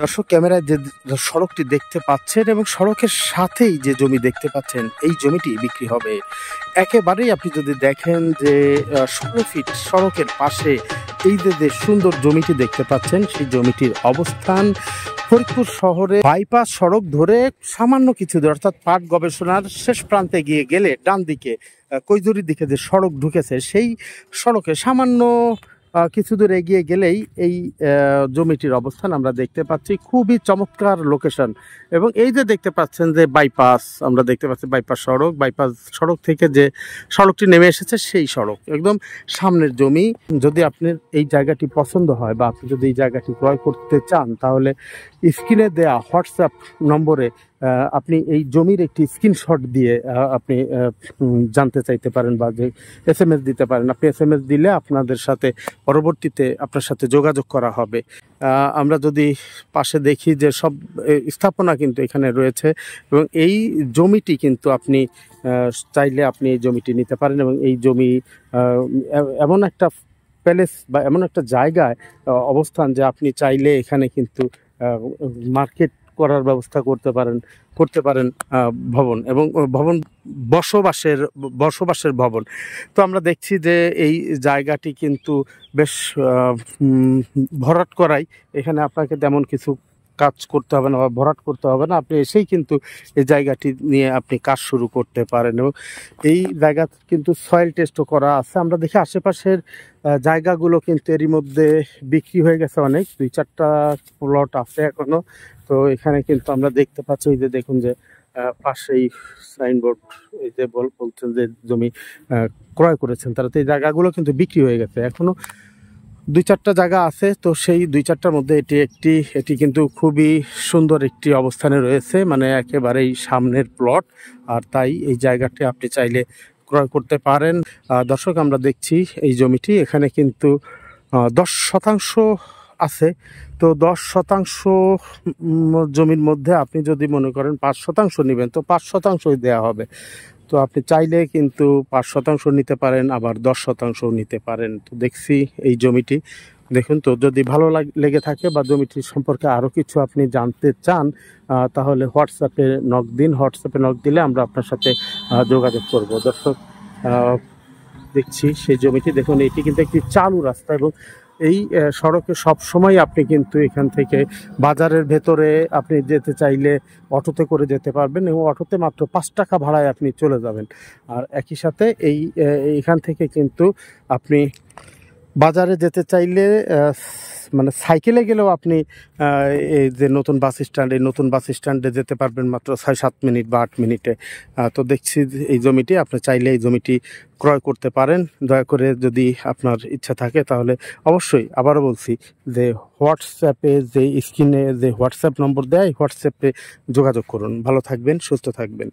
দর্শক, ক্যামেরায় যে সড়কটি দেখতে পাচ্ছেন এবং সড়কের সাথেই যে জমি দেখতে পাচ্ছেন, এই জমিটি বিক্রি হবে। একেবারেই আপনি যদি দেখেন যে 16 ফিট সড়কের পাশে এই যে সুন্দর জমিটি দেখতে পাচ্ছেন, সেই জমিটির অবস্থান ফরিদপুর শহরে বাইপাস সড়ক ধরে সামান্য কিছু দূর, অর্থাৎ পাট গবেষণার শেষ প্রান্তে গিয়ে গেলে ডান দিকে কৈজুরির দিকে যে সড়ক ঢুকেছে, সেই সড়কে সামান্য কিছু দূর এগিয়ে গেলেই এই জমিটির অবস্থান আমরা দেখতে পাচ্ছি। খুবই চমৎকার লোকেশন। এবং এই যে দেখতে পাচ্ছেন যে বাইপাস, আমরা দেখতে পাচ্ছি বাইপাস সড়ক থেকে যে সড়কটি নেমে এসেছে, সেই সড়ক একদম সামনের জমি। যদি আপনার এই জায়গাটি পছন্দ হয় বা আপনি যদি এই জায়গাটি ক্রয় করতে চান, তাহলে স্ক্রিনে দেয়া হোয়াটসঅ্যাপ নম্বরে আপনি এই জমির একটি স্ক্রিনশট দিয়ে আপনি জানতে চাইতে পারেন বা যে SMS দিতে পারেন। আপনি SMS দিলে আপনাদের সাথে পরবর্তীতে আপনার সাথে যোগাযোগ করা হবে। আমরা যদি পাশে দেখি যে সব স্থাপনা কিন্তু এখানে রয়েছে এবং এই জমিটি কিন্তু আপনি চাইলে আপনি এই জমিটি নিতে পারেন। এবং এই জমি এমন একটা প্যালেস বা এমন একটা জায়গায় অবস্থান যে আপনি চাইলে এখানে কিন্তু মার্কেট করার ব্যবস্থা করতে পারেন ভবন এবং ভবন বসবাসের ভবন। তো আমরা দেখছি যে এই জায়গাটি কিন্তু বেশ ভরাট করাই। এখানে আপনাকে তেমন কিছু কাজ করতে হবে না বা ভরাট করতে হবে না, আপনি এসেই কিন্তু এই জায়গাটি নিয়ে আপনি কাজ শুরু করতে পারেন। এবং এই জায়গা কিন্তু সয়েল টেস্টও করা আছে। আমরা দেখি আশেপাশের জায়গাগুলো কিন্তু এরই মধ্যে বিক্রি হয়ে গেছে অনেক, 2-4টা প্লট আছে এখনো। তো এখানে কিন্তু আমরা দেখতে পাচ্ছি এই যে দেখুন যে পাশেই সাইনবোর্ড, এই যে বলছেন যে জমি ক্রয় করেছেন তারা, তো এই জায়গাগুলো কিন্তু বিক্রি হয়ে গেছে। এখনো 2-4টা জায়গা আছে। তো সেই 2-4টার মধ্যে এটি কিন্তু খুবই সুন্দর একটি অবস্থানে রয়েছে, মানে একেবারেই সামনের প্লট। আর তাই এই জায়গাটি আপনি চাইলে ক্রয় করতে পারেন। দর্শক, আমরা দেখছি এই জমিটি, এখানে কিন্তু 10% আছে। তো 10% জমির মধ্যে আপনি যদি মনে করেন 5% নেবেন, তো 5%ই দেওয়া হবে। তো আপনি চাইলে কিন্তু 5% নিতে পারেন, আবার 10% নিতে পারেন। তো দেখছি এই জমিটি দেখুন। তো যদি ভালো লেগে থাকে বা জমিটির সম্পর্কে আরও কিছু আপনি জানতে চান, তাহলে হোয়াটসঅ্যাপে নক দিলে আমরা আপনার সাথে যোগাযোগ করব। দর্শক, দেখছি সেই জমিটি দেখুন, এটি কিন্তু একটি চালু রাস্তা এবং এই সড়কে সব সময় আপনি কিন্তু এখান থেকে বাজারের ভেতরে আপনি যেতে চাইলে অটোতে করে যেতে পারবেন এবং অটোতে মাত্র 5 টাকা ভাড়ায় আপনি চলে যাবেন। আর একই সাথে এইখান থেকে কিন্তু আপনি বাজারে যেতে চাইলে মানে সাইকেলে গেলেও আপনি এই যে নতুন বাস স্ট্যান্ডে যেতে পারবেন মাত্র 6-7 মিনিট বা 8 মিনিটে। তো দেখছি এই জমিটি আপনি চাইলে এই জমিটি ক্রয় করতে পারেন। দয়া করে যদি আপনার ইচ্ছা থাকে তাহলে অবশ্যই আবারও বলছি যে হোয়াটসঅ্যাপে যে স্ক্রিনে যে হোয়াটসঅ্যাপ নম্বর দেয়, হোয়াটসঅ্যাপে যোগাযোগ করুন। ভালো থাকবেন, সুস্থ থাকবেন।